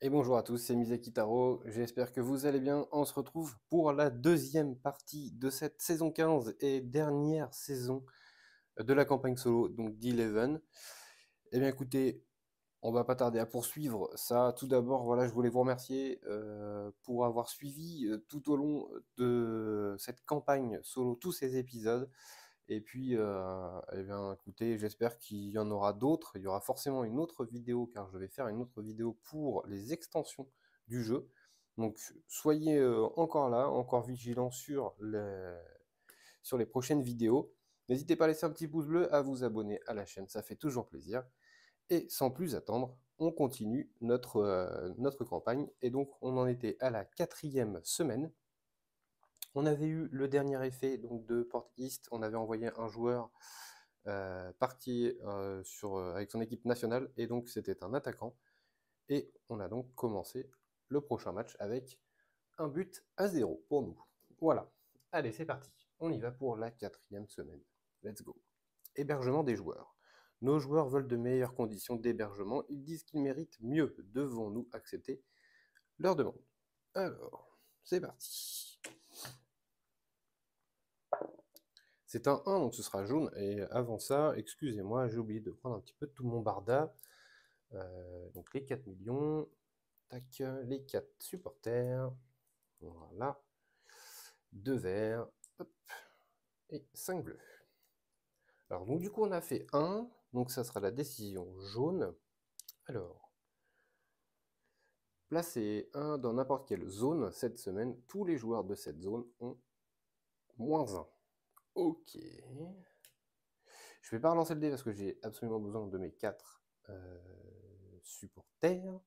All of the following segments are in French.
Et bonjour à tous, c'est Misaki Taro, j'espère que vous allez bien. On se retrouve pour la deuxième partie de cette saison 15 et dernière saison de la campagne solo, donc d'Eleven. Eh bien écoutez, on va pas tarder à poursuivre ça. Tout d'abord, voilà, je voulais vous remercier pour avoir suivi tout au long de cette campagne solo tous ces épisodes. Et puis, eh bien, écoutez, j'espère qu'il y en aura d'autres. Il y aura forcément une autre vidéo, car je vais faire une autre vidéo pour les extensions du jeu. Donc, soyez encore là, encore vigilants sur les prochaines vidéos. N'hésitez pas à laisser un petit pouce bleu, à vous abonner à la chaîne, ça fait toujours plaisir. Et sans plus attendre, on continue notre campagne. Et donc, on en était à la 4e semaine. On avait eu le dernier effet donc, de Port East. On avait envoyé un joueur parti avec son équipe nationale. Et donc, c'était un attaquant. Et on a donc commencé le prochain match avec un but à 0 pour nous. Voilà. Allez, c'est parti. On y va pour la 4e semaine. Let's go. Hébergement des joueurs. Nos joueurs veulent de meilleures conditions d'hébergement. Ils disent qu'ils méritent mieux. Devons-nous accepter leur demande? Alors, c'est parti. C'est un 1, donc ce sera jaune. Et avant ça, excusez-moi, j'ai oublié de prendre un petit peu tout mon barda. Donc les 4 millions. Tac, les 4 supporters. Voilà. 2 verts. Hop. Et 5 bleus. Alors, donc du coup, on a fait 1. Donc ça sera la décision jaune. Alors, placez 1 dans n'importe quelle zone cette semaine. Tous les joueurs de cette zone ont -1. Ok. Je vais pas relancer le dé parce que j'ai absolument besoin de mes 4 supporters.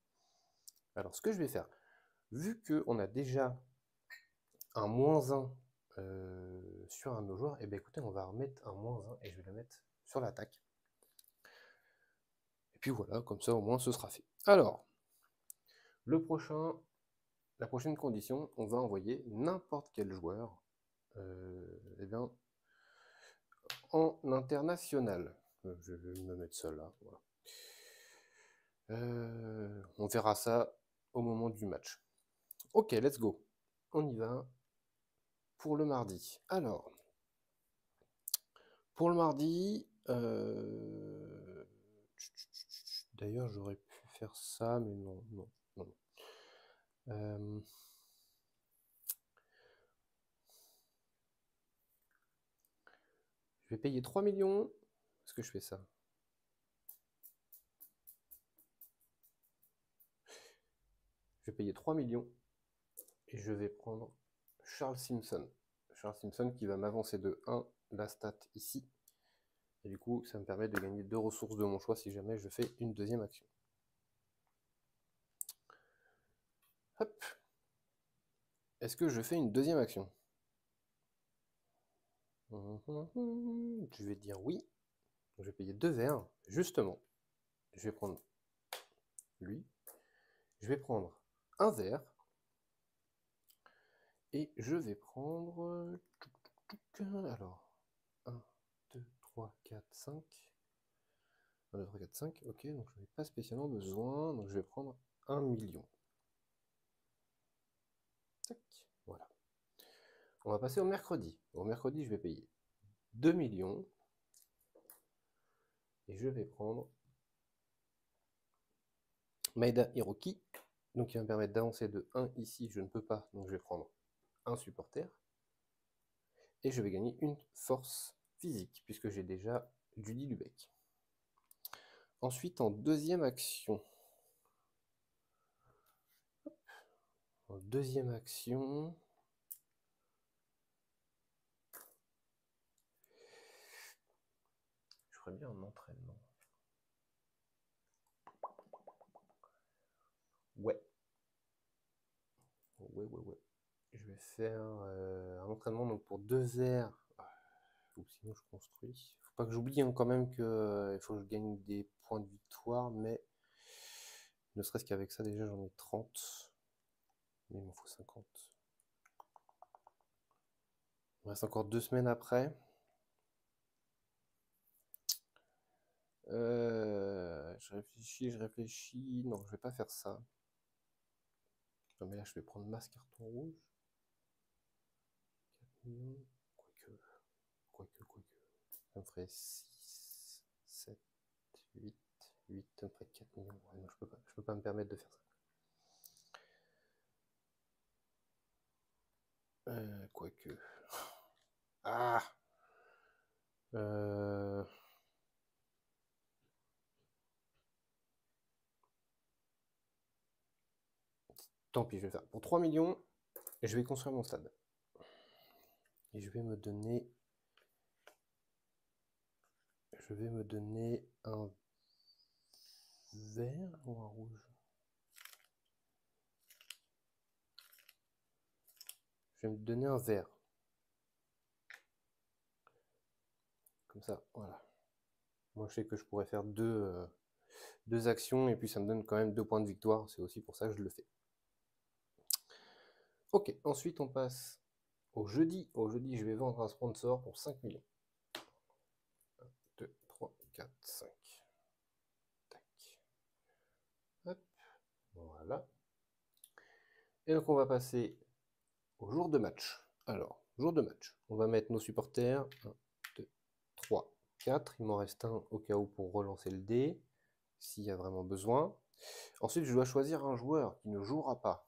Alors, ce que je vais faire, vu qu'on a déjà un -1 sur un de nos joueurs, et bien écoutez, on va remettre un -1 et je vais le mettre sur l'attaque. Et puis voilà, comme ça au moins ce sera fait. Alors, la prochaine condition, on va envoyer n'importe quel joueur eh bien, en international. Je vais me mettre ça là. Voilà. On verra ça au moment du match. Ok, let's go. On y va pour le mardi. Alors, pour le mardi, d'ailleurs j'aurais pu faire ça, mais non, non, non. Je vais payer 3 millions. Est-ce que je fais ça? Je vais payer 3 millions et je vais prendre Charles Simpson. Charles Simpson qui va m'avancer de 1 la stat ici. Et du coup, ça me permet de gagner 2 ressources de mon choix si jamais je fais une deuxième action. Hop. Est-ce que je fais une deuxième action? Je vais dire oui. Je vais payer 2 verts. Justement, je vais prendre lui. Je vais prendre un vert. Et je vais prendre... Alors, 1, 2, 3, 4, 5. 1, 2, 3, 4, 5. Ok, donc je n'en ai pas spécialement besoin. Donc je vais prendre 1 million. Tac, voilà. On va passer au mercredi. Au mercredi, je vais payer 2 millions. Et je vais prendre Maeda Hiroki. Donc il va me permettre d'avancer de 1 ici. Je ne peux pas. Donc je vais prendre un supporter. Et je vais gagner une force physique, puisque j'ai déjà Judy Lubeck. Ensuite, en deuxième action. En deuxième action. Je ferais bien un entraînement. Ouais. Ouais. Je vais faire un entraînement donc pour 2 verres. Ou sinon je construis. Faut pas que j'oublie quand même que il faut que je gagne des points de victoire, mais ne serait-ce qu'avec ça déjà j'en ai 30. Mais il m'en faut 50. Il me reste encore 2 semaines après. Je réfléchis. Non, je vais pas faire ça. Non mais là je vais prendre masse carton rouge. 4 millions. Quoique. Ça me ferait 6, 7, 8, ça me ferait 4 millions. Ouais, non, je peux pas me permettre de faire ça. Quoique. Ah Tant pis, je vais faire pour 3 millions et je vais construire mon stade. Et je vais me donner un vert ou un rouge. Je vais me donner un vert. Comme ça, voilà. Moi, je sais que je pourrais faire deux actions et puis ça me donne quand même 2 points de victoire. C'est aussi pour ça que je le fais. Ok, ensuite on passe au jeudi. Au jeudi, je vais vendre un sponsor pour 5 millions. 1, 2, 3, 4, 5. Tac. Hop. Voilà. Et donc on va passer au jour de match. Alors, jour de match. On va mettre nos supporters. 1, 2, 3, 4. Il m'en reste un au cas où pour relancer le dé, s'il y a vraiment besoin. Ensuite, je dois choisir un joueur qui ne jouera pas.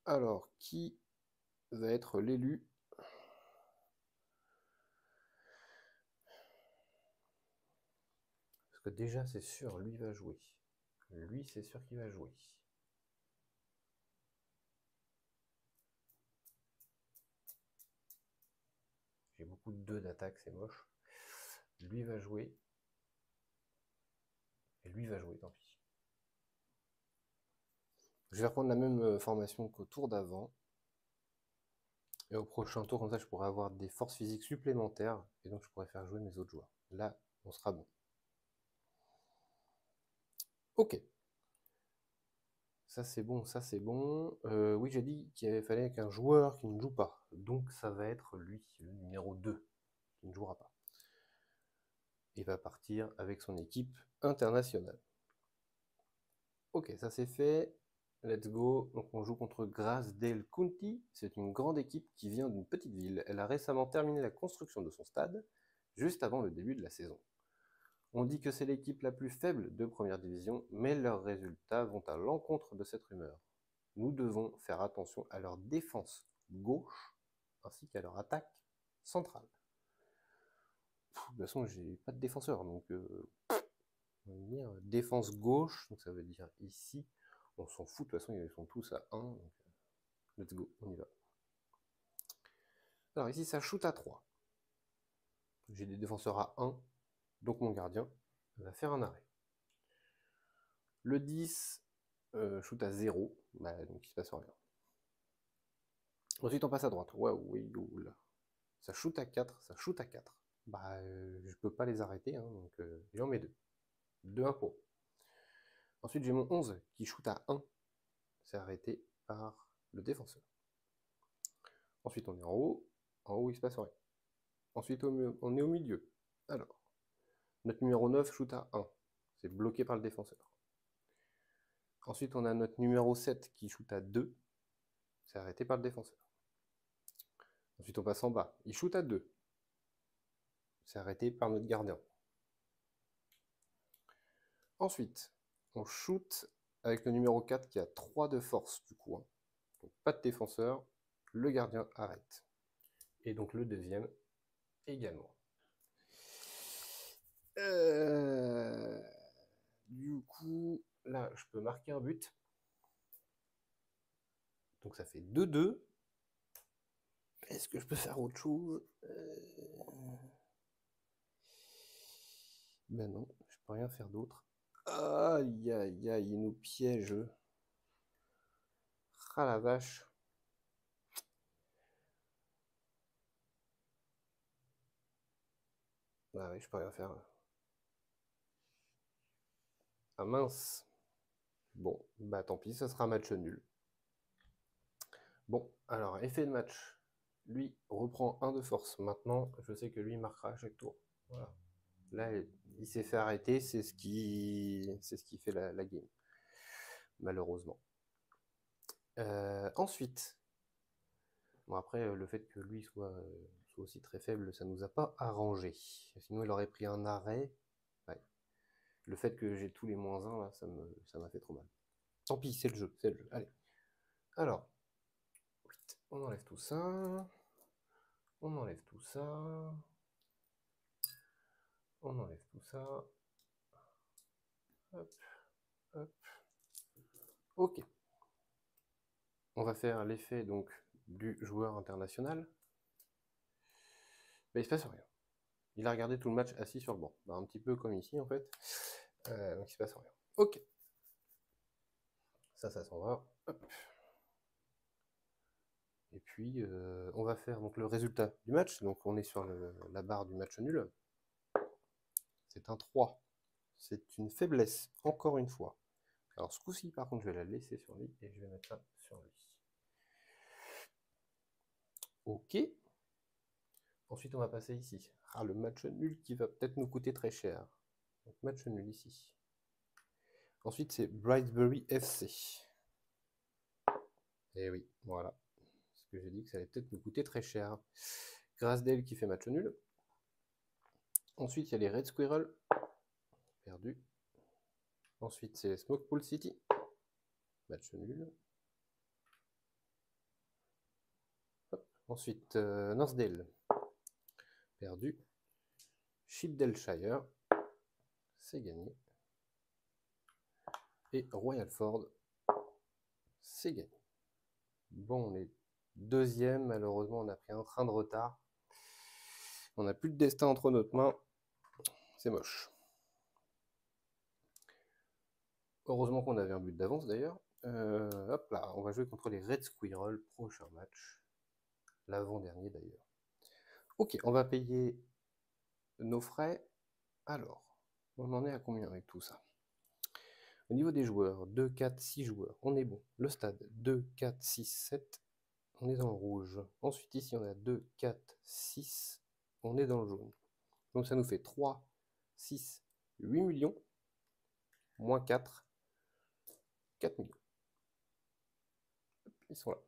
Alors, qui va être l'élu? Parce que déjà, c'est sûr, lui va jouer. Lui, c'est sûr qu'il va jouer. J'ai beaucoup de 2 d'attaque, c'est moche. Lui va jouer. Et lui va jouer, tant pis. Je vais reprendre la même formation qu'au tour d'avant. Et au prochain tour, comme ça, je pourrais avoir des forces physiques supplémentaires. Et donc, je pourrais faire jouer mes autres joueurs. Là, on sera bon. Ok. Ça, c'est bon, ça, c'est bon. Oui, j'ai dit qu'il fallait qu'un joueur qui ne joue pas. Donc, ça va être lui, le numéro 2, qui ne jouera pas. Il va partir avec son équipe internationale. Ok, ça c'est fait. Let's go. Donc on joue contre Grasdale County. C'est une grande équipe qui vient d'une petite ville. Elle a récemment terminé la construction de son stade, juste avant le début de la saison. On dit que c'est l'équipe la plus faible de première division, mais leurs résultats vont à l'encontre de cette rumeur. Nous devons faire attention à leur défense gauche, ainsi qu'à leur attaque centrale. De toute façon, j'ai pas de défenseur, donc on va dire défense gauche, donc ça veut dire ici. On s'en fout, de toute façon, ils sont tous à 1. Donc, let's go, on y va. Alors ici, ça shoot à 3. J'ai des défenseurs à 1, donc mon gardien va faire un arrêt. Le 10 shoot à 0, bah, donc il se passe rien. Ensuite, on passe à droite. Waouh, là. Ça shoot à 4, ça shoot à 4. Bah, je peux pas les arrêter, hein, donc j'en mets 2. 2-1 pour. Ensuite, j'ai mon 11 qui shoot à 1. C'est arrêté par le défenseur. Ensuite, on est en haut. En haut, il se passe rien. Ensuite, on est au milieu. Alors, notre numéro 9 shoot à 1. C'est bloqué par le défenseur. Ensuite, on a notre numéro 7 qui shoot à 2. C'est arrêté par le défenseur. Ensuite, on passe en bas. Il shoot à 2. C'est arrêté par notre gardien. Ensuite, on shoot avec le numéro 4 qui a 3 de force du coup. Donc, pas de défenseur. Le gardien arrête. Et donc le deuxième également. Du coup, là, je peux marquer un but. Donc ça fait 2-2. Est-ce que je peux faire autre chose? Ben non, je peux rien faire d'autre. Aïe, aïe, aïe, il nous piège. Ah la vache. Ah oui, je peux rien faire. Ah mince. Bon, bah tant pis, ça sera match nul. Bon, alors, effet de match. Lui reprend 1 de force. Maintenant, je sais que lui marquera à chaque tour. Voilà. Là, il s'est fait arrêter, c'est ce qui fait la game. malheureusement. Ensuite, bon après, le fait que lui soit aussi très faible, ça nous a pas arrangé. Sinon, il aurait pris un arrêt. Ouais. Le fait que j'ai tous les -1, là, ça m'a fait trop mal. Tant pis, c'est le jeu, c'est le jeu. Allez. Alors, on enlève tout ça. On enlève tout ça. On enlève tout ça. Hop, hop. Ok. On va faire l'effet donc du joueur international. Mais il se passe rien. Il a regardé tout le match assis sur le banc. Bah, un petit peu comme ici en fait. Donc il se passe rien. Ok. Ça s'en va. Hop. Et puis on va faire donc le résultat du match. Donc on est sur la barre du match nul. C'est un 3. C'est une faiblesse, encore une fois. Alors ce coup-ci, par contre, je vais la laisser sur lui et je vais mettre ça sur lui. Ok. Ensuite, on va passer ici. Ah, le match nul qui va peut-être nous coûter très cher. Donc match nul ici. Ensuite, c'est Brightbury FC. Et oui, voilà. Ce que j'ai dit que ça allait peut-être nous coûter très cher. Grasdale qui fait match nul. Ensuite, il y a les Red Squirrel. Perdu. Ensuite, c'est Smokepool City. Match nul. Hop. Ensuite, Northdale. Perdu. Shipdale-Shire. C'est gagné. Et Royalford. C'est gagné. Bon, on est deuxième. Malheureusement, on a pris un train de retard. On n'a plus de destin entre notre mains. C'est moche. Heureusement qu'on avait un but d'avance d'ailleurs. Hop là, on va jouer contre les Red Squirrel, prochain match. L'avant-dernier d'ailleurs. Ok, on va payer nos frais. Alors, on en est à combien avec tout ça? Au niveau des joueurs, 2, 4, 6 joueurs, on est bon. Le stade, 2, 4, 6, 7, on est dans le rouge. Ensuite ici, on a 2, 4, 6, on est dans le jaune. Donc ça nous fait 3, 6, 8 millions, moins 4, 4 millions. Ils sont là.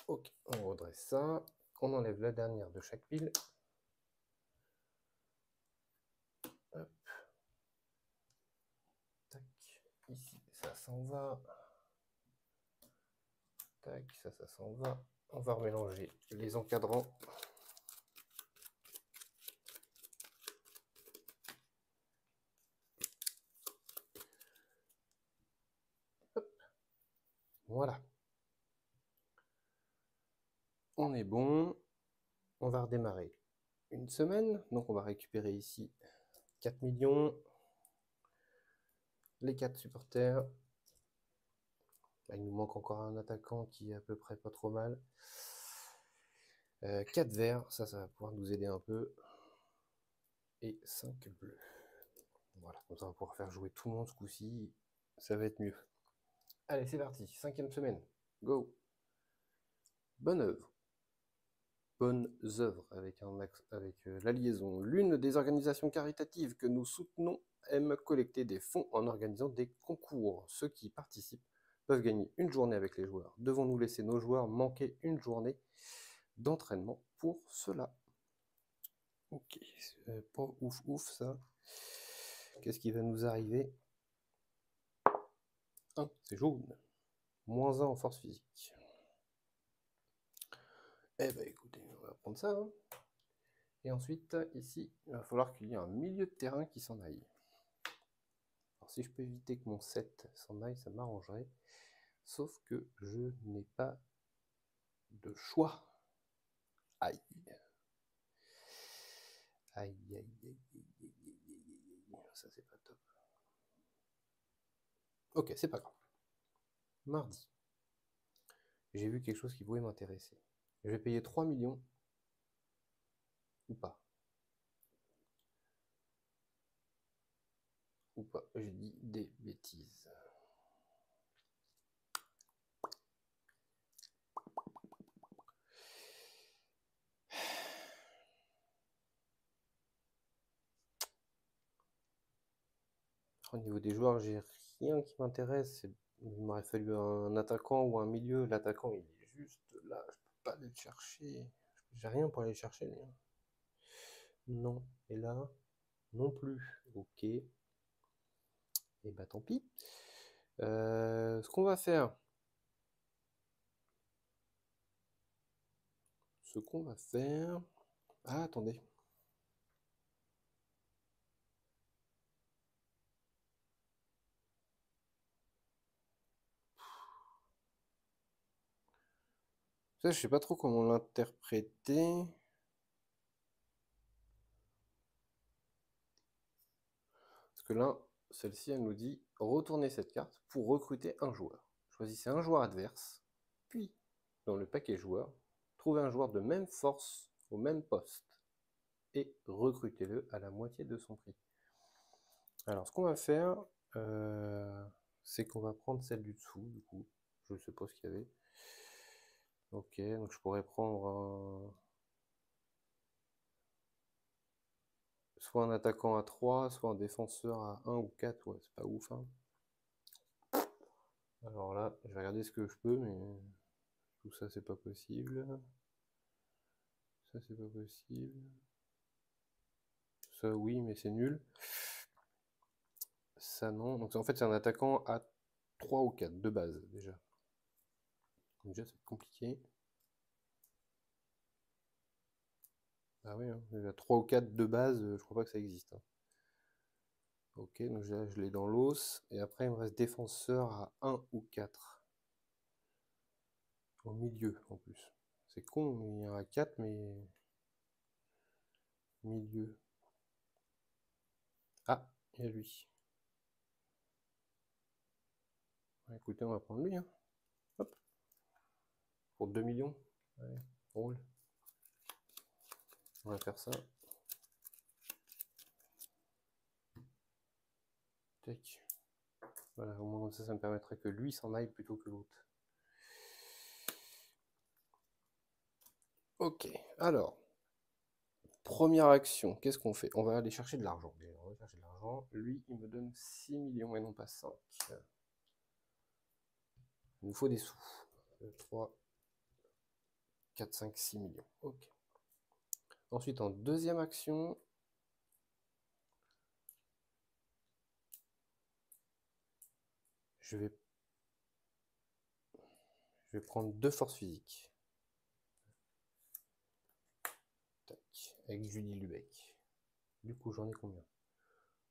Ok, on redresse ça. On enlève la dernière de chaque pile. Hop. Tac. Ici, ça s'en va. Tac, ça s'en va. On va remélanger les encadrants. Hop. Voilà. On est bon. On va redémarrer une semaine. Donc on va récupérer ici 4 millions. Les 4 supporters. Là, il nous manque encore un attaquant qui est à peu près pas trop mal. 4 verts, ça va pouvoir nous aider un peu. Et 5 bleus. Voilà, comme ça on va pouvoir faire jouer tout le monde ce coup-ci. Ça va être mieux. Allez, c'est parti. 5e semaine. Go. Bonne œuvre. Bonnes œuvres avec la liaison. L'une des organisations caritatives que nous soutenons aime collecter des fonds en organisant des concours. Ceux qui participent peuvent gagner une journée avec les joueurs. Devons-nous laisser nos joueurs manquer une journée d'entraînement pour cela? Ok, c'est pas ouf ouf ça. Qu'est-ce qui va nous arriver? C'est jaune. -1 en force physique. Eh ben écoutez, on va prendre ça. Hein. Et ensuite, ici, il va falloir qu'il y ait un milieu de terrain qui s'en aille. Alors si je peux éviter que mon 7 s'en aille, ça m'arrangerait. Sauf que je n'ai pas de choix. Aïe. Aïe, aïe, aïe, aïe, aïe, aïe, aïe. Ça, c'est pas top. Ok, c'est pas grave. Mardi. J'ai vu quelque chose qui pouvait m'intéresser. Je vais payer 3 millions. Ou pas. Ou pas. J'ai dit des bêtises. Au niveau des joueurs, j'ai rien qui m'intéresse. Il m'aurait fallu un attaquant ou un milieu. L'attaquant, il est juste là. Je peux pas aller le chercher. J'ai rien pour aller le chercher, lui. Non. Et là, non plus. Ok. Et bah tant pis. Ce qu'on va faire. Ah, attendez. Ça, je sais pas trop comment l'interpréter. Parce que là, celle-ci, elle nous dit retournez cette carte pour recruter un joueur. Choisissez un joueur adverse, puis, dans le paquet joueur, trouvez un joueur de même force au même poste et recrutez-le à la moitié de son prix. Alors, ce qu'on va faire, c'est qu'on va prendre celle du dessous, du coup. Je ne sais pas ce qu'il y avait. Ok, donc je pourrais prendre soit un attaquant à 3, soit un défenseur à 1 ou 4. Ouais, c'est pas ouf, hein. Alors là, je vais regarder ce que je peux, mais tout ça, c'est pas possible. Ça, c'est pas possible. Ça, oui, mais c'est nul. Ça, non. Donc, en fait, c'est un attaquant à 3 ou 4 de base, déjà. Donc, déjà, c'est compliqué. Ah oui, hein, déjà 3 ou 4 de base, je crois pas que ça existe, hein. Ok, donc là, je l'ai dans l'os. Et après, il me reste défenseur à 1 ou 4. Au milieu, en plus. C'est con, il y en a 4, mais... Milieu. Ah, il y a lui. Ouais, écoutez, on va prendre lui, hein. Hop. Pour 2 millions. Ouais, roule. On va faire ça. Tac. Voilà, au moins comme ça me permettrait que lui s'en aille plutôt que l'autre. Ok, alors, première action, qu'est-ce qu'on fait? On va aller chercher de l'argent. On va chercher de l'argent. Lui, il me donne 6 millions et non pas 5. Il nous faut des sous. 2, 3, 4, 5, 6 millions. Ok. Ensuite, en deuxième action, je vais prendre 2 forces physiques. Tac, avec Julie Lubeck. Du coup, j'en ai combien?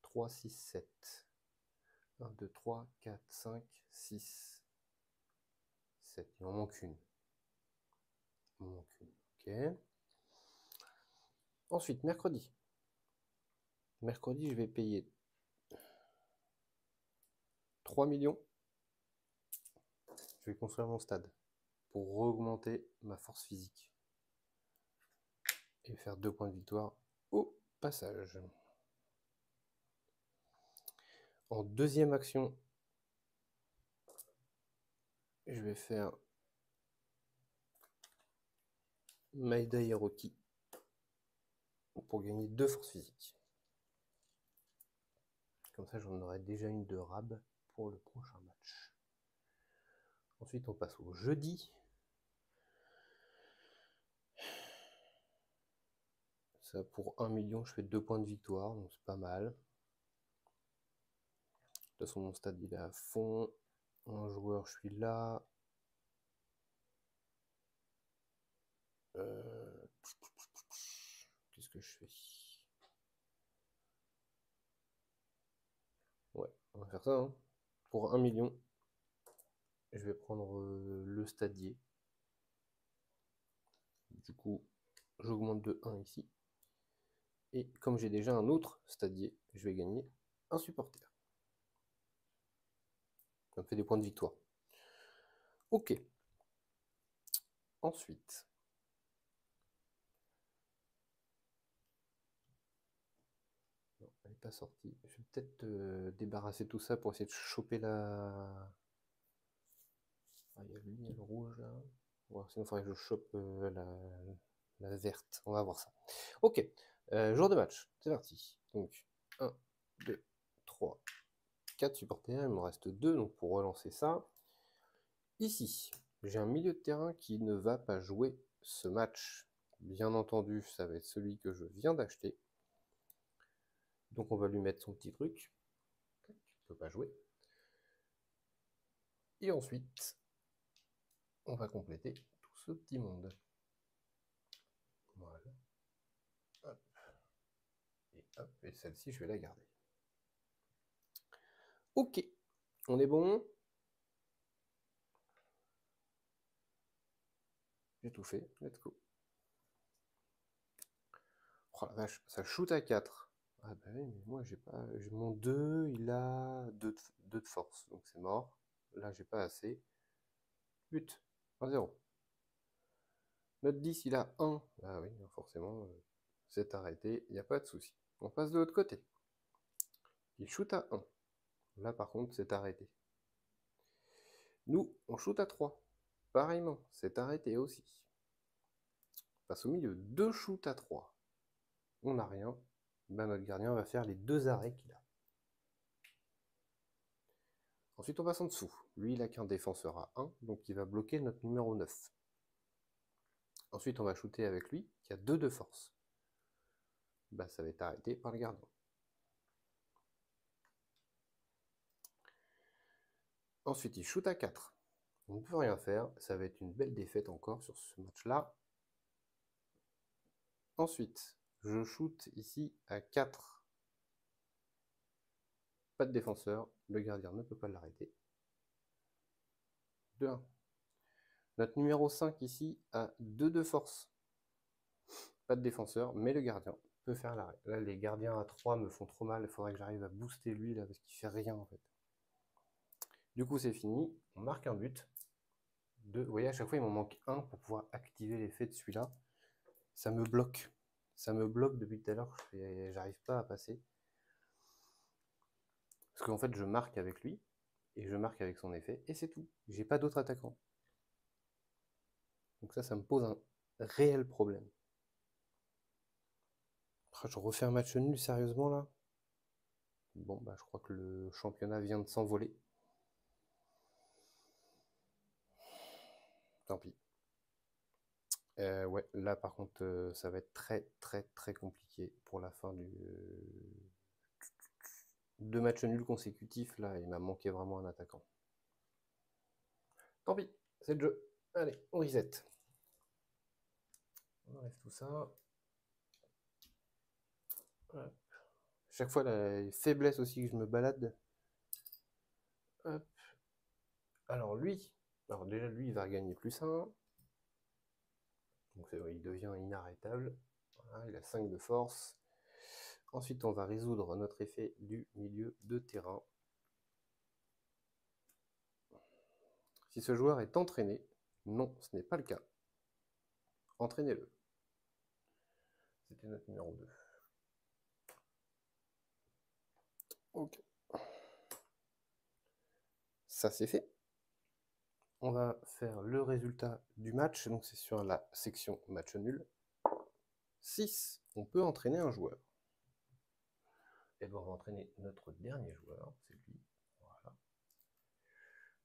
3, 6, 7. 1, 2, 3, 4, 5, 6, 7. Il m'en manque une. Il m'en manque une. Ok. Ensuite, mercredi. Mercredi, je vais payer 3 millions. Je vais construire mon stade pour augmenter ma force physique. Et faire 2 points de victoire au passage. En deuxième action, je vais faire Maeda Hiroki pour gagner 2 forces physiques. Comme ça, j'en aurai déjà une de rab pour le prochain match. Ensuite, on passe au jeudi. Ça, pour 1 million, je fais 2 points de victoire, donc c'est pas mal. De toute façon, mon stade, il est à fond. Un joueur, je suis là. Qu'est-ce que je fais? Ouais, on va faire ça, hein. Pour 1 million, je vais prendre le stadier. Du coup, j'augmente de 1 ici. Et comme j'ai déjà un autre stadier, je vais gagner un supporter. Ça me fait des points de victoire. Ok. Ensuite. Non, elle n'est pas sortie. Je vais peut-être débarrasser tout ça pour essayer de choper la... Ah, il y a lui, il y a le rouge là. Bon, sinon, il faudrait que je chope la verte. On va voir ça. Ok. Jour de match. C'est parti. Donc, 1, 2, 3, 4 supporters, il me reste 2, donc pour relancer ça. Ici, j'ai un milieu de terrain qui ne va pas jouer ce match. Bien entendu, ça va être celui que je viens d'acheter. Donc on va lui mettre son petit truc. Il ne peut pas jouer. Et ensuite, on va compléter tout ce petit monde. Voilà. Hop. Et hop, et celle-ci, je vais la garder. Ok, on est bon. J'ai tout fait, let's go. Oh la vache, ça shoot à 4. Ah bah oui, mais moi j'ai pas. Mon 2, il a 2 de force, donc c'est mort. Là j'ai pas assez. But, 1-0. Notre 10, il a 1. Ah oui, forcément, c'est arrêté, il n'y a pas de souci. On passe de l'autre côté. Il shoot à 1. Là par contre, c'est arrêté. Nous, on shoot à 3. Pareillement, c'est arrêté aussi. On passe au milieu, 2 shoots à 3. On n'a rien. Ben, notre gardien va faire les 2 arrêts qu'il a. Ensuite, on passe en dessous. Lui, il n'a qu'un défenseur à 1, donc il va bloquer notre numéro 9. Ensuite, on va shooter avec lui, qui a 2 de force. Ben, ça va être arrêté par le gardien. Ensuite, il shoot à 4. On ne peut rien faire. Ça va être une belle défaite encore sur ce match-là. Ensuite, je shoot ici à 4. Pas de défenseur. Le gardien ne peut pas l'arrêter. 2-1. Notre numéro 5 ici a 2 de force. Pas de défenseur, mais le gardien peut faire l'arrêt. Là, les gardiens à 3 me font trop mal. Il faudrait que j'arrive à booster lui là parce qu'il fait rien en fait. Du coup, c'est fini. On marque un but. Vous voyez, à chaque fois, il m'en manque un pour pouvoir activer l'effet de celui-là. Ça me bloque. Ça me bloque depuis tout à l'heure. J'arrive pas à passer. Parce qu'en fait, je marque avec lui. Et je marque avec son effet. Et c'est tout. J'ai pas d'autre attaquant. Donc ça me pose un réel problème. Je refais un match nul, sérieusement, là? Bon, bah, je crois que le championnat vient de s'envoler. Tant pis. Ouais, là, par contre, ça va être très, très, très compliqué pour la fin du... 2 matchs nuls consécutifs, là, il m'a manqué vraiment un attaquant. Tant pis, c'est le jeu. Allez, on reset. On enlève tout ça. Hop. Chaque fois, la faiblesse aussi que je me balade. Hop. Alors déjà lui, il va gagner +1. Donc il devient inarrêtable. Voilà, il a 5 de force. Ensuite, on va résoudre notre effet du milieu de terrain. Si ce joueur est entraîné, non, ce n'est pas le cas. Entraînez-le. C'était notre numéro 2. Ok. Ça c'est fait. On va faire le résultat du match. Donc c'est sur la section match nul. 6. On peut entraîner un joueur. Et ben on va entraîner notre dernier joueur. C'est lui. Voilà.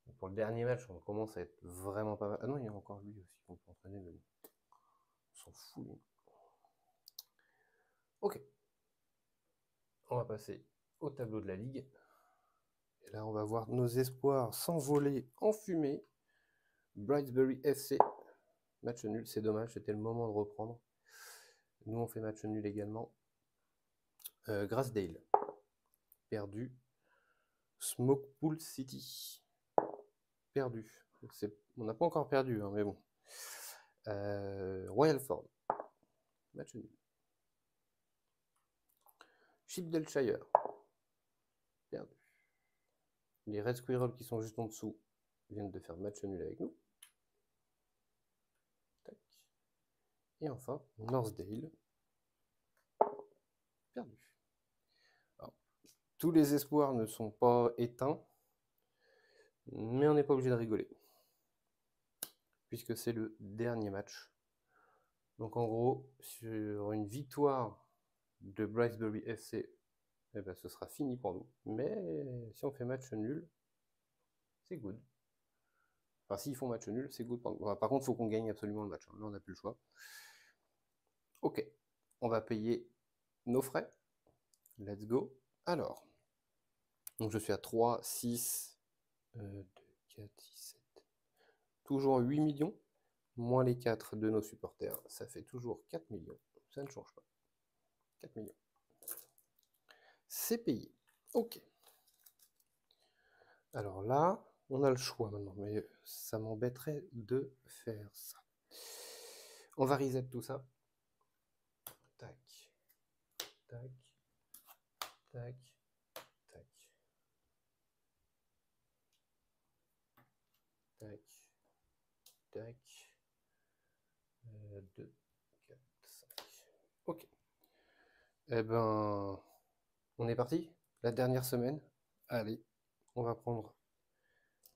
Donc pour le dernier match, on commence à être vraiment pas mal. Ah non, il y a encore lui aussi qu'on peut entraîner. Mais on s'en fout, lui. Ok. On va passer au tableau de la ligue. Et là, on va voir nos espoirs s'envoler en fumée. Brightsbury FC. Match nul, c'est dommage, c'était le moment de reprendre. Nous, on fait match nul également. Grassdale. Perdu. Smokepool City. Perdu. On n'a pas encore perdu, hein, mais bon. Royalford. Match nul. Shipdaleshire. Perdu. Les Red Squirrels qui sont juste en dessous viennent de faire match nul avec nous. Tac. Et enfin, Northdale. Perdu. Alors, tous les espoirs ne sont pas éteints, mais on n'est pas obligé de rigoler. Puisque c'est le dernier match. Donc en gros, sur une victoire de Brightsbury FC eh ben, ce sera fini pour nous. Mais si on fait match nul, c'est good. Enfin, s'ils font match nul, c'est good pour nous. Par contre, il faut qu'on gagne absolument le match. Là, on n'a plus le choix. Ok, on va payer nos frais. Let's go. Alors, donc je suis à 3, 6, 2, 4, 6, 7. Toujours 8 millions, moins les 4 de nos supporters. Ça fait toujours 4 millions. Ça ne change pas. 4 millions. C'est payé. Ok. Alors là, on a le choix maintenant, mais ça m'embêterait de faire ça. On va reset tout ça. Tac, tac, tac, tac, tac, tac, 2, 4, 5. Ok. Eh ben, on est parti. La dernière semaine. Allez, on va prendre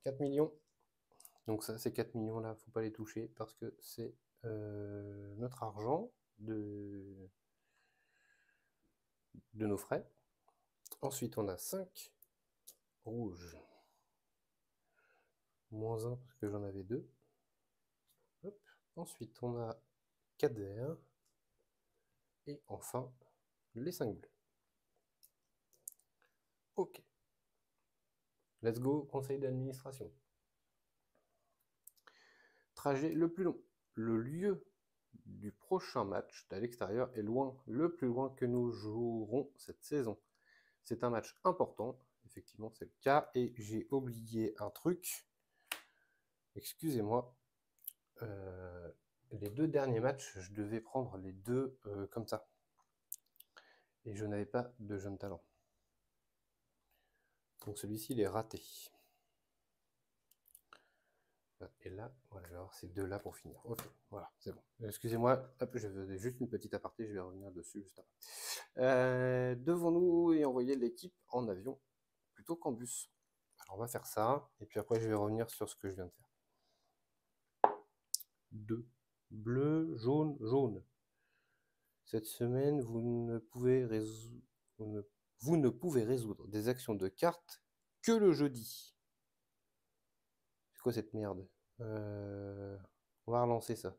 4 millions. Donc ça, ces 4 millions là, faut pas les toucher parce que c'est notre argent de nos frais. Ensuite, on a 5 rouges. Moins 1 parce que j'en avais 2. Hop. Ensuite, on a 4 verts. Et enfin, les 5 bleus. Ok. Let's go, conseil d'administration. Trajet le plus long. Le lieu du prochain match à l'extérieur est loin, le plus loin que nous jouerons cette saison. C'est un match important, effectivement c'est le cas, et j'ai oublié un truc. Excusez-moi. Les 2 derniers matchs, je devais prendre les 2 comme ça. Et je n'avais pas de jeune talent. Donc celui-ci, il est raté. Et là, voilà, je vais avoir ces 2 là pour finir. Ok, voilà, c'est bon. Excusez-moi, je faisais juste une petite aparté, je vais revenir dessus juste après. Devons-nous y envoyer l'équipe en avion plutôt qu'en bus? Alors on va faire ça, et puis après je vais revenir sur ce que je viens de faire. 2. Bleu, jaune, jaune. Cette semaine, vous ne pouvez résoudre des actions de cartes que le jeudi. C'est quoi cette merde? On va relancer ça.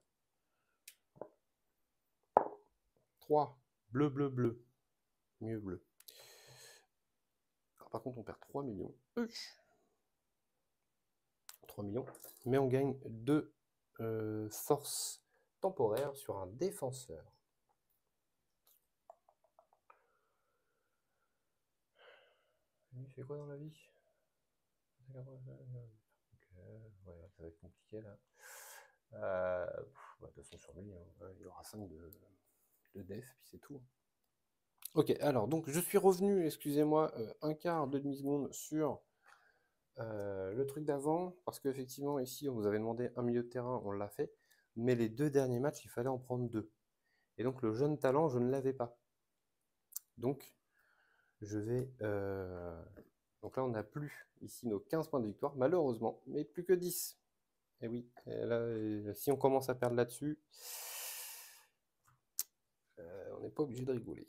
3. Bleu, bleu, bleu. Mieux bleu. Alors, par contre, on perd 3 millions. 3 millions. Mais on gagne 2 forces temporaires sur un défenseur. Il fait quoi dans la vie? Ok, ouais, ça va être compliqué là. De toute façon, sur lui, hein, il aura 5 de def, puis c'est tout. Ok, alors, donc je suis revenu, excusez-moi, un quart de demi-seconde sur le truc d'avant, parce qu'effectivement, ici, on vous avait demandé un milieu de terrain, on l'a fait, mais les 2 derniers matchs, il fallait en prendre 2. Et donc, le jeune talent, je ne l'avais pas. Donc, je vais... Donc là, on n'a plus ici nos 15 points de victoire, malheureusement, mais plus que 10. Et oui, et là, si on commence à perdre là-dessus, on n'est pas obligé de rigoler.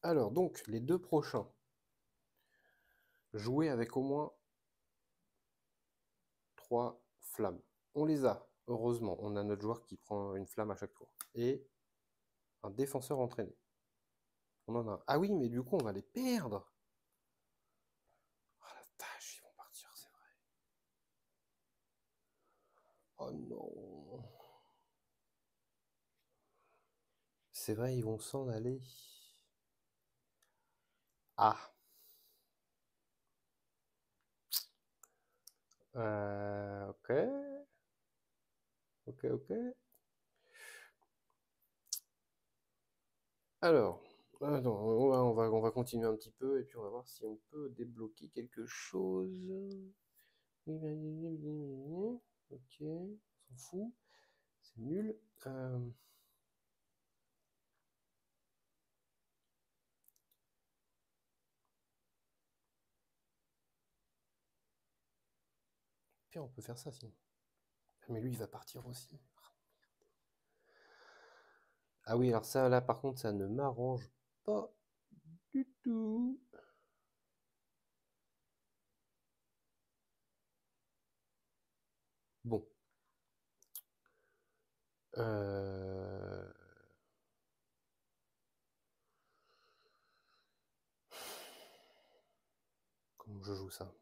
Alors, donc, les 2 prochains. Jouer avec au moins 3 flammes. On les a, heureusement. On a notre joueur qui prend une flamme à chaque tour. Et un défenseur entraîné. On en a un. Ah oui, mais du coup, on va les perdre. Oh la vache, ils vont partir, c'est vrai. Oh non. C'est vrai, ils vont s'en aller. Ah. Ok. Ok, ok. Alors, attends, on va continuer un petit peu et puis on va voir si on peut débloquer quelque chose. Ok, on s'en fout. C'est nul. Puis on peut faire ça sinon. Mais lui, il va partir aussi. Ah oui, alors ça, là, par contre, ça ne m'arrange pas Du tout. Bon. Comment je joue ça?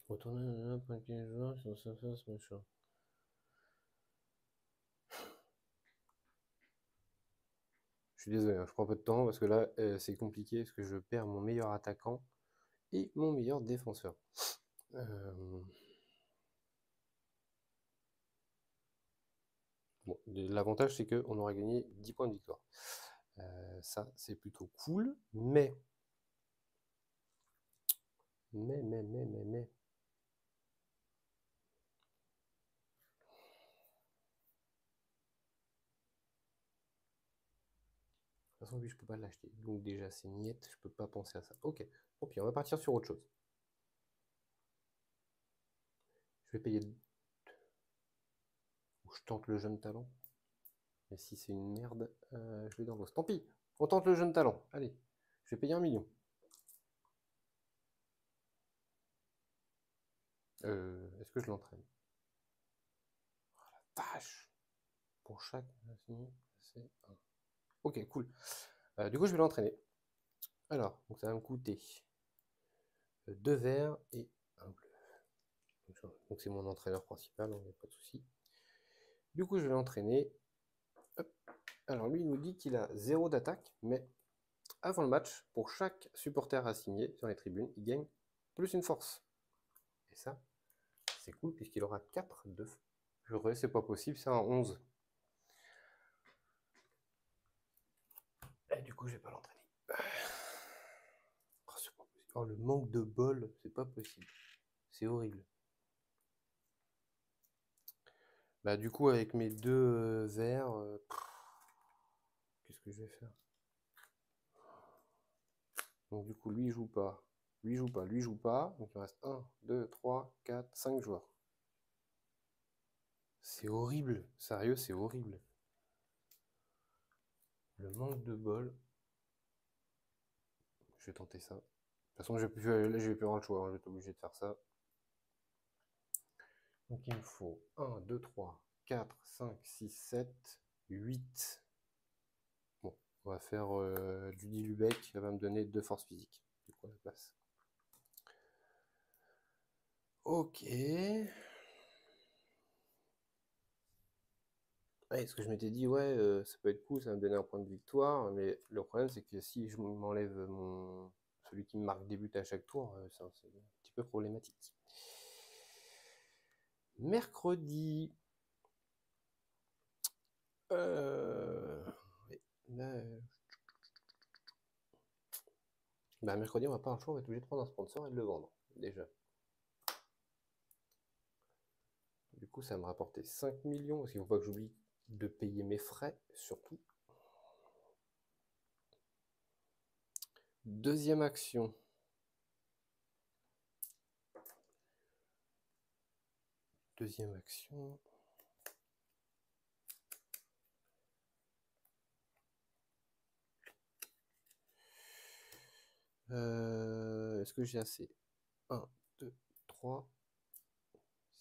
Retourner un point de joueur sur sa face, machin. Je suis désolé, hein, je prends peu de temps parce que là, c'est compliqué parce que je perds mon meilleur attaquant et mon meilleur défenseur. Bon, l'avantage, c'est qu'on aura gagné 10 points de victoire. Ça, c'est plutôt cool, mais... Mais... De toute façon, lui, je peux pas l'acheter. Donc déjà, c'est niette, je peux pas penser à ça. Ok, bon, puis on va partir sur autre chose. Je vais payer... Ou je tente le jeune talent. Et si c'est une merde, je vais dans l'os. Tant pis, on tente le jeune talent. Allez, je vais payer 1 million. Est-ce que je l'entraîne? Oh la vache! Pour chaque... c'est un. Ok, cool. Du coup, je vais l'entraîner. Alors, donc ça va me coûter 2 verts et un bleu. Donc c'est mon entraîneur principal, il n'y a pas de souci. Du coup, je vais l'entraîner. Alors lui, il nous dit qu'il a 0 d'attaque, mais avant le match, pour chaque supporter assigné sur les tribunes, il gagne plus une force. Et ça, c'est cool puisqu'il aura 4 de... J'aurais, c'est pas possible, c'est un 11. Et du coup, je vais pas l'entraîner. Oh, c'est pas possible. Oh, le manque de bol, c'est pas possible. C'est horrible. Bah du coup, avec mes 2 verts, qu'est-ce que je vais faire? Donc du coup, lui, il joue pas. Lui, il joue pas. Lui, il joue pas. Donc il me reste 1, 2, 3, 4, 5 joueurs. C'est horrible. Sérieux, c'est horrible. Le manque de bol. Je vais tenter ça. De toute façon, là, je vais plus avoir le choix. Hein. Je vais être obligé de faire ça. Donc il me faut 1, 2, 3, 4, 5, 6, 7, 8. Bon, on va faire du Dilubec. Ça va me donner 2 forces physiques. Du coup, à la place. Ok. Ouais, ce que je m'étais dit, ouais, ça peut être cool, ça va me donner un point de victoire, mais le problème c'est que si je m'enlève celui qui me marque des buts à chaque tour, c'est un petit peu problématique. Mercredi. Ouais, là, bah, mercredi, on va pas un choix, on va être obligé de prendre un sponsor et de le vendre, déjà. Du coup, ça va me rapporter 5 millions, parce qu'il ne faut pas que j'oublie de payer mes frais, surtout. Deuxième action. Deuxième action. Est-ce que j'ai assez? 1, 2, 3,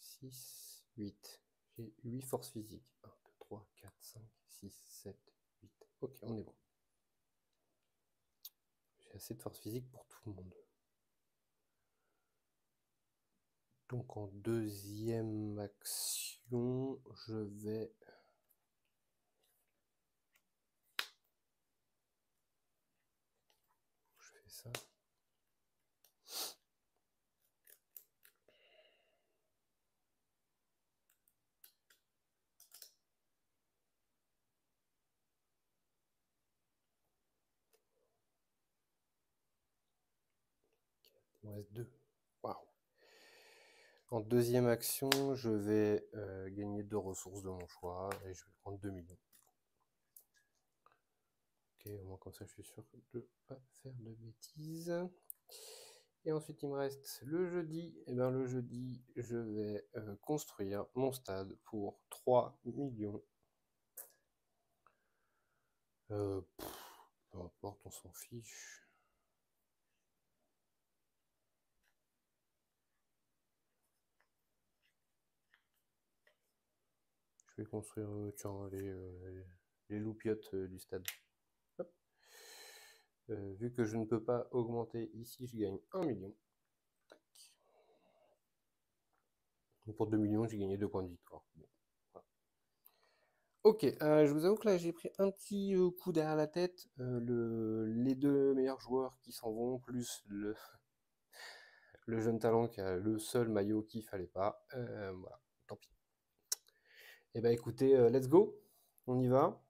6, 8. J'ai 8 forces physiques. 1, 2, 3, 4, 5, 6, 7, 8. Ok, on est bon. J'ai assez de force physique pour tout le monde. Donc en deuxième action, je vais... Je fais ça. Il me reste 2. Waouh. En deuxième action, je vais gagner 2 ressources de mon choix et je vais prendre 2 millions. Ok, au moins comme ça je suis sûr de ne pas faire de bêtises. Et ensuite, il me reste le jeudi. Et bien, le jeudi, je vais construire mon stade pour 3 millions. Peu importe, on s'en fiche. Je vais construire, tiens, les loupiottes du stade. Hop. Vu que je ne peux pas augmenter ici, je gagne 1 million. Tac. Donc pour 2 millions, j'ai gagné 2 points de victoire. Bon, voilà. Ok, je vous avoue que là j'ai pris un petit coup derrière la tête. Les deux meilleurs joueurs qui s'en vont, plus le jeune talent qui a le seul maillot qu'il fallait pas. Voilà, tant pis. Et bah écoutez, let's go, on y va.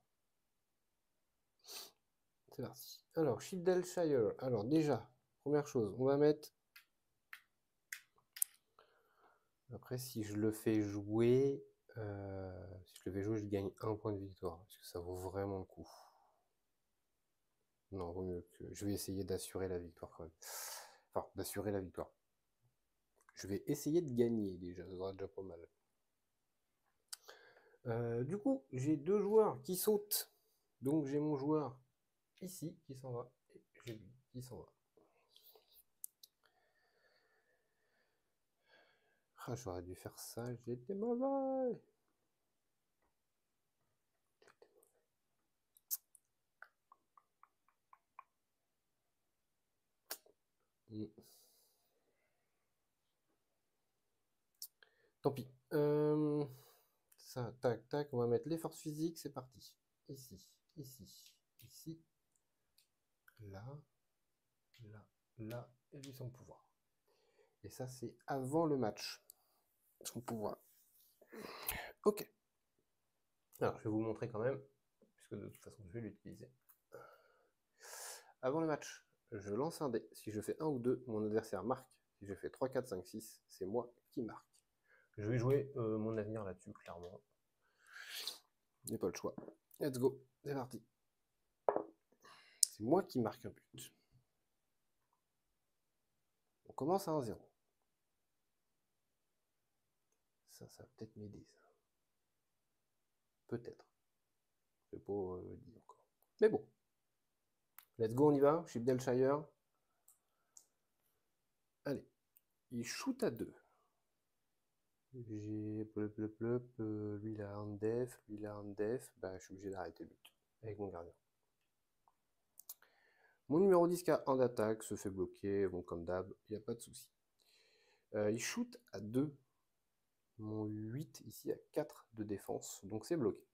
C'est parti. Alors, Shire. Alors déjà, première chose, on va mettre. Après, si je le fais jouer, je gagne 1 point de victoire. Est-ce que ça vaut vraiment le coup? Non, vaut mieux que. Je vais essayer d'assurer la victoire quand même. Enfin, d'assurer la victoire. Je vais essayer de gagner déjà, ça sera déjà pas mal. Du coup, j'ai 2 joueurs qui sautent. Donc j'ai mon joueur ici qui s'en va. Et j'ai lui qui s'en va. Ah, j'aurais dû faire ça, j'étais mauvais. Tant pis. Ça, tac, tac, on va mettre les forces physiques, c'est parti. Ici, ici, ici, là, là, là, et lui son pouvoir. Et ça, c'est avant le match. Son pouvoir. Ok. Alors, je vais vous montrer quand même, puisque de toute façon, je vais l'utiliser. Avant le match, je lance un dé. Si je fais 1 ou 2, mon adversaire marque. Si je fais 3, 4, 5, 6, c'est moi qui marque. Je vais jouer mon avenir là-dessus, clairement. J'ai pas le choix. Let's go, c'est parti. C'est moi qui marque un but. On commence à 1-0. Ça va peut-être m'aider, ça. Peut-être. Je ne pas dit encore. Mais bon. Let's go, on y va. Shire. Allez. Il shoot à 2. J'ai lui il a un def, lui il a un def. Bah, je suis obligé d'arrêter le but avec mon gardien. Mon numéro 10 qui a 1 d'attaque se fait bloquer. Bon, comme d'hab, il n'y a pas de souci. Il shoot à 2. Mon 8 ici a 4 de défense, donc c'est bloqué.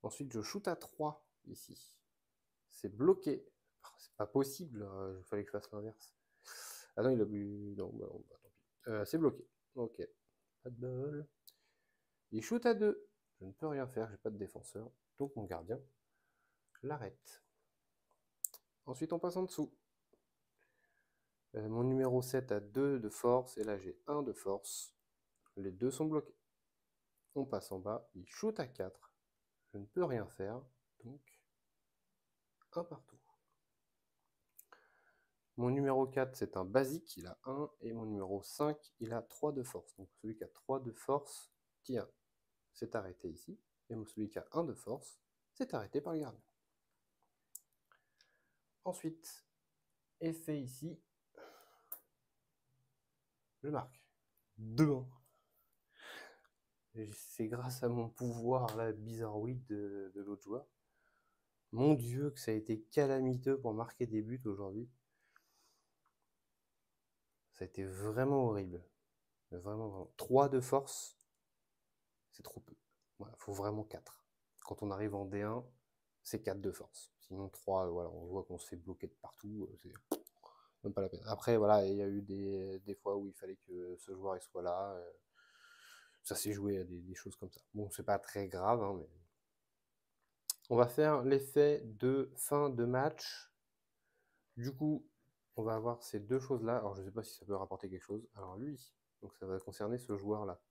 Ensuite, je shoot à 3 ici. C'est bloqué. C'est pas possible, il fallait que je fasse l'inverse. Ah non, il a bu. Non, bah, tant pis. C'est bloqué. Ok. Pas de bol. Il shoot à 2. Je ne peux rien faire, j'ai pas de défenseur. Donc mon gardien l'arrête. Ensuite, on passe en dessous. Mon numéro 7 a 2 de force, et là j'ai 1 de force. Les deux sont bloqués. On passe en bas, il shoot à 4. Je ne peux rien faire, donc 1 partout. Mon numéro 4, c'est un basique, il a 1, et mon numéro 5, il a 3 de force. Donc celui qui a 3 de force, tiens, c'est arrêté ici. Et celui qui a 1 de force, c'est arrêté par le gardien. Ensuite, effet ici, je marque 2-1. C'est grâce à mon pouvoir là, bizarroïde de l'autre joueur. Mon Dieu, que ça a été calamiteux pour marquer des buts aujourd'hui. Ça a été vraiment horrible. Vraiment, vraiment. 3 de force, c'est trop peu. Voilà, faut vraiment 4. Quand on arrive en D1, c'est 4 de force. Sinon 3, voilà, on voit qu'on se fait bloquer de partout. C'est même pas la peine. Après, voilà, il y a eu des fois où il fallait que ce joueur il soit là. Ça s'est joué à des choses comme ça. Bon, c'est pas très grave, hein, mais. On va faire l'effet de fin de match. Du coup, on va avoir ces deux choses-là. Alors, je ne sais pas si ça peut rapporter quelque chose. Alors, lui, donc ça va concerner ce joueur-là.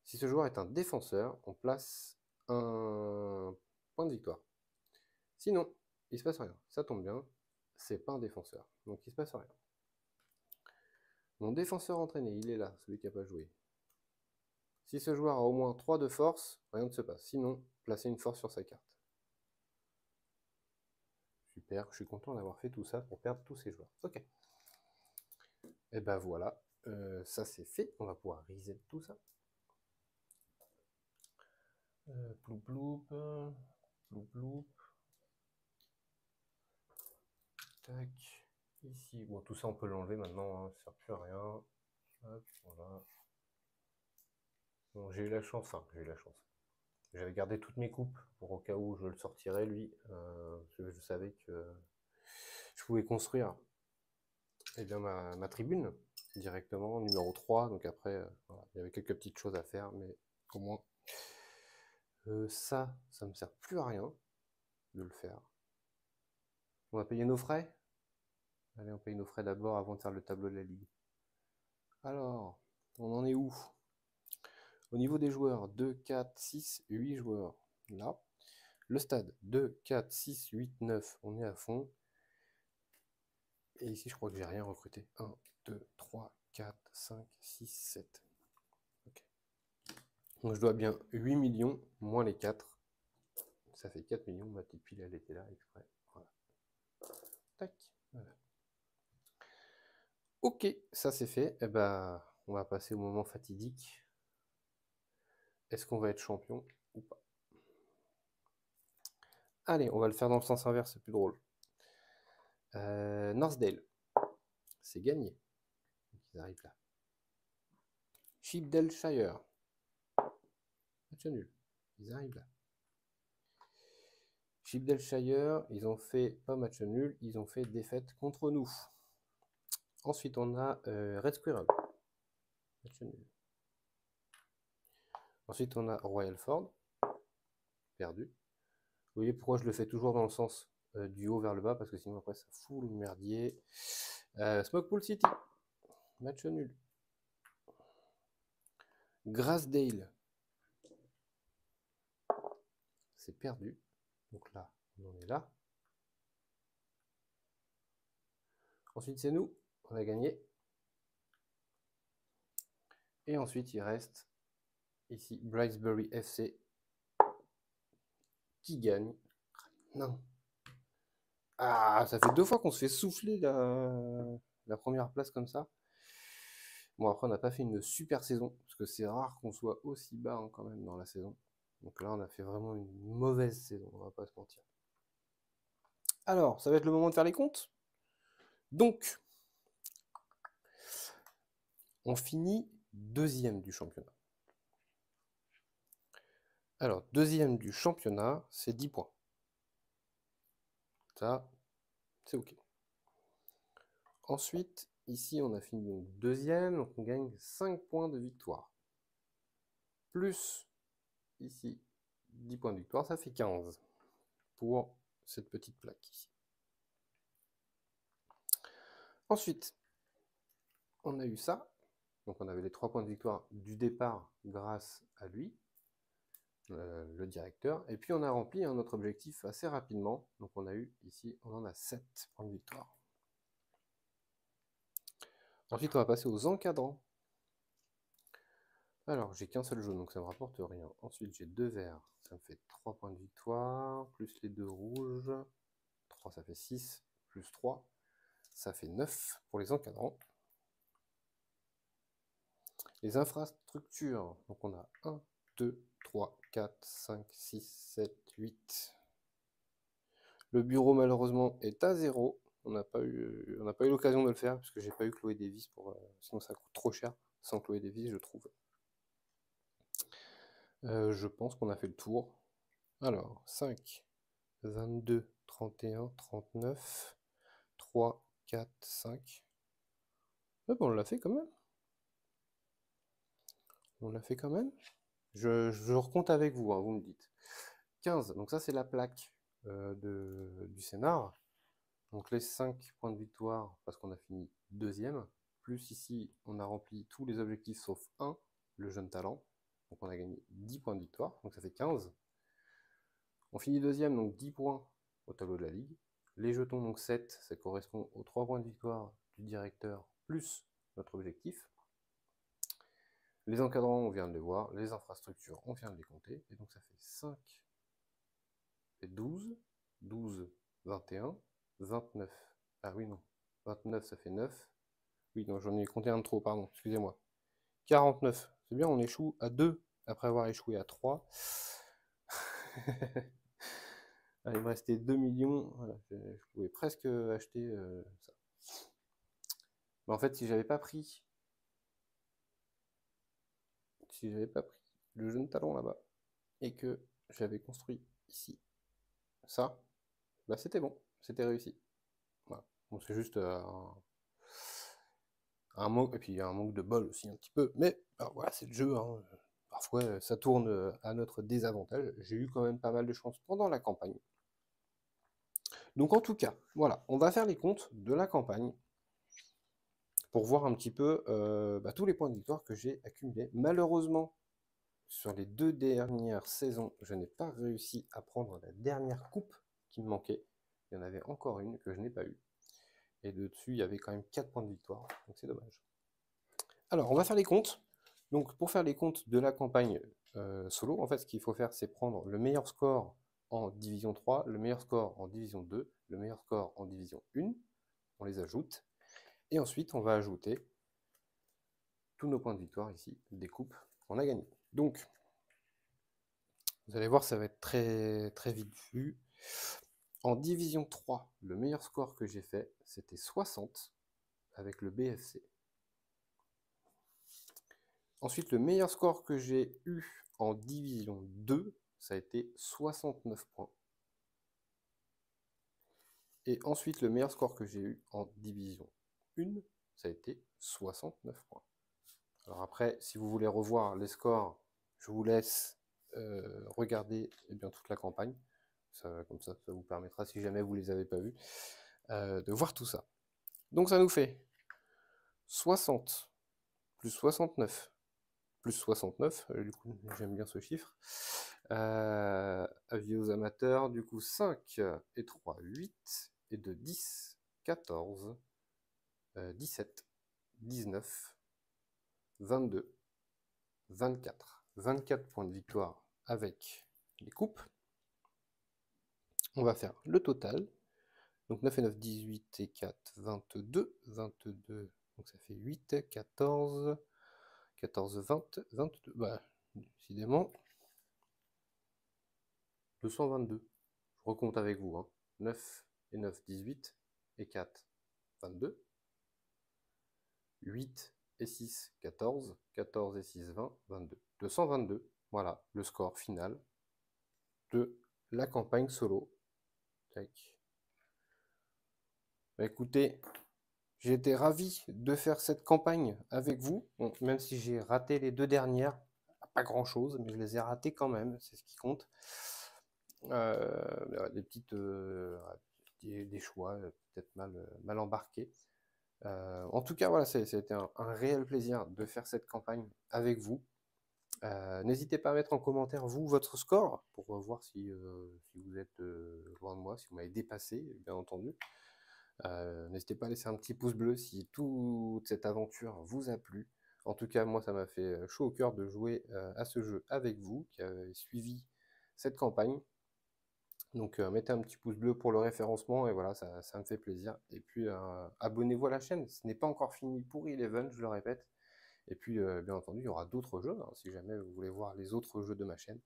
Si ce joueur est un défenseur, on place un point de victoire. Sinon, il ne se passe rien. Ça tombe bien. c'est pas un défenseur, donc il se passe rien. Mon défenseur entraîné, il est là, celui qui n'a pas joué. Si ce joueur a au moins 3 de force, rien ne se passe. Sinon, placez une force sur sa carte. Super, je suis content d'avoir fait tout ça pour perdre tous ces joueurs. Ok. Et ben voilà, ça c'est fait. On va pouvoir reset tout ça. Ploup ploup, ploup ploup. Tac. Ici, bon, tout ça on peut l'enlever maintenant, hein, ça ne sert plus à rien. Hop, voilà. Bon, j'ai eu la chance, enfin, j'ai eu la chance. J'avais gardé toutes mes coupes pour au cas où je le sortirais, lui. Je savais que je pouvais construire eh bien, ma tribune directement, numéro 3. Donc après, voilà, il y avait quelques petites choses à faire, mais au moins, ça ne me sert plus à rien de le faire. On va payer nos frais. Allez, on paye nos frais d'abord avant de faire le tableau de la ligue. Alors, on en est où? Au niveau des joueurs, 2, 4, 6, 8 joueurs. Là. Le stade, 2, 4, 6, 8, 9, on est à fond. Et ici, je crois que j'ai rien recruté. 1, 2, 3, 4, 5, 6, 7. Okay. Donc je dois bien 8 millions moins les 4. Ça fait 4 millions. Ma petite pile, elle était là exprès. Voilà. Tac. Voilà. Ok, ça c'est fait. Eh ben, on va passer au moment fatidique. Est-ce qu'on va être champion ou pas? Allez, on va le faire dans le sens inverse, c'est plus drôle. Northdale, c'est gagné. Ils arrivent là. Sheepdale-Shire, match nul. Ils arrivent là. Sheepdale-Shire, ils ont fait pas match nul, ils ont fait défaite contre nous. Ensuite, on a Red Squirrel, match nul. Ensuite, on a Royalford, perdu. Vous voyez pourquoi je le fais toujours dans le sens du haut vers le bas, parce que sinon après ça fout le merdier. Smokepool City, match nul. Grassdale, c'est perdu. Donc là, on en est là. Ensuite, c'est nous, on a gagné. Et ensuite, il reste ici Brightsbury FC qui gagne. Non. Ah, ça fait 2 fois qu'on se fait souffler la première place comme ça. Bon, après, on n'a pas fait une super saison, parce que c'est rare qu'on soit aussi bas hein, quand même dans la saison. Donc là, on a fait vraiment une mauvaise saison, on va pas se mentir. Alors, ça va être le moment de faire les comptes. Donc, on finit 2e du championnat. Alors, 2e du championnat, c'est 10 points. Ça, c'est OK. Ensuite, ici, on a fini donc 2e, donc on gagne 5 points de victoire. Plus, ici, 10 points de victoire, ça fait 15 pour cette petite plaque ici. Ensuite, on a eu ça. Donc on avait les 3 points de victoire du départ grâce à lui, le directeur. Et puis on a rempli notre objectif assez rapidement. Donc on a eu ici, on en a 7 points de victoire. Ensuite, on va passer aux encadrants. Alors, j'ai qu'un seul jaune, donc ça ne me rapporte rien. Ensuite, j'ai 2 verts, ça me fait 3 points de victoire, plus les 2 rouges. 3, ça fait 6, plus 3, ça fait 9 pour les encadrants. Les infrastructures, donc on a 1, 2, 3, 4, 5, 6, 7, 8. Le bureau, malheureusement, est à 0. On n'a pas eu l'occasion de le faire, puisque j'ai pas eu Chloé Davis, sinon ça coûte trop cher sans Chloé Davis, je trouve. Je pense qu'on a fait le tour. Alors, 5, 22, 31, 39, 3, 4, 5. Ouais, bon, on l'a fait quand même. On l'a fait quand même. Je recompte avec vous, hein, vous me dites. 15, donc ça c'est la plaque du scénar. Donc les 5 points de victoire, parce qu'on a fini 2e. Plus ici, on a rempli tous les objectifs sauf 1, le jeune talent. Donc on a gagné 10 points de victoire, donc ça fait 15. On finit 2e, donc 10 points au tableau de la ligue. Les jetons, donc 7, ça correspond aux 3 points de victoire du directeur, plus notre objectif. Les encadrants, on vient de les voir. Les infrastructures, on vient de les compter. Et donc ça fait 5, ça fait 12, 12, 21, 29. Ah oui, non. 29, ça fait 9. Oui, non, j'en ai compté un de trop, pardon, excusez-moi. 49. C'est bien, on échoue à 2 après avoir échoué à 3. Ah, il me restait 2 millions. Voilà, je pouvais presque acheter ça. Mais en fait, si j'avais pas pris le jeune talon là-bas et que j'avais construit ici ça, bah c'était bon, c'était réussi. Voilà. Bon, c'est juste un manque, et puis un manque de bol aussi un petit peu, mais bah, voilà, c'est le jeu, hein. Parfois ça tourne à notre désavantage. J'ai eu quand même pas mal de chance pendant la campagne. Donc en tout cas, voilà, on va faire les comptes de la campagne pour voir un petit peu bah, tous les points de victoire que j'ai accumulés. Malheureusement, sur les 2 dernières saisons, je n'ai pas réussi à prendre la dernière coupe qui me manquait. Il y en avait encore une que je n'ai pas eue. Et dessus, il y avait quand même 4 points de victoire, donc c'est dommage. Alors, on va faire les comptes. Donc, pour faire les comptes de la campagne solo, en fait, ce qu'il faut faire, c'est prendre le meilleur score en division 3, le meilleur score en division 2, le meilleur score en division 1, on les ajoute, et ensuite, on va ajouter tous nos points de victoire ici, des coupes qu'on a gagnées. Donc, vous allez voir, ça va être très, très vite vu. En division 3, le meilleur score que j'ai fait, c'était 60 avec le BFC. Ensuite, le meilleur score que j'ai eu en division 2, ça a été 69 points. Et ensuite, le meilleur score que j'ai eu en division 1, ça a été 69 points. Alors après, si vous voulez revoir les scores, je vous laisse regarder toute la campagne. Comme ça vous permettra, si jamais vous ne les avez pas vus, de voir tout ça. Donc ça nous fait 60 plus 69 plus 69, du coup j'aime bien ce chiffre. Avis aux amateurs, du coup 5 et 3, 8, et 2, 10, 14, 17, 19, 22, 24. 24 points de victoire avec les coupes. On va faire le total. Donc 9 et 9, 18 et 4, 22. 22, donc ça fait 8, 14, 14, 20, 22. Bah, décidément, 222. Je recompte avec vous. Hein. 9 et 9, 18 et 4, 22. 8 et 6, 14. 14 et 6, 20, 22. 222. Voilà le score final de la campagne solo. Tac. Bah, écoutez, j'ai été ravi de faire cette campagne avec vous, bon, même si j'ai raté les 2 dernières, pas grand chose, mais je les ai ratées quand même, c'est ce qui compte. Des petites, des choix peut-être mal embarqués. En tout cas, voilà, c'était un réel plaisir de faire cette campagne avec vous. N'hésitez pas à mettre en commentaire, vous, votre score, pour voir si vous êtes loin de moi, si vous m'avez dépassé, bien entendu. N'hésitez pas à laisser un petit pouce bleu si toute cette aventure vous a plu. En tout cas, moi, ça m'a fait chaud au cœur de jouer à ce jeu avec vous, qui avez suivi cette campagne. Donc, mettez un petit pouce bleu pour le référencement, et voilà, ça me fait plaisir. Et puis, abonnez-vous à la chaîne, ce n'est pas encore fini pour Eleven, je le répète. Et puis, bien entendu, il y aura d'autres jeux, hein, si jamais vous voulez voir les autres jeux de ma chaîne.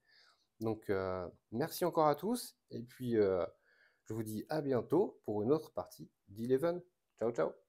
Donc, merci encore à tous, et puis je vous dis à bientôt pour une autre partie d'Eleven. Ciao, ciao!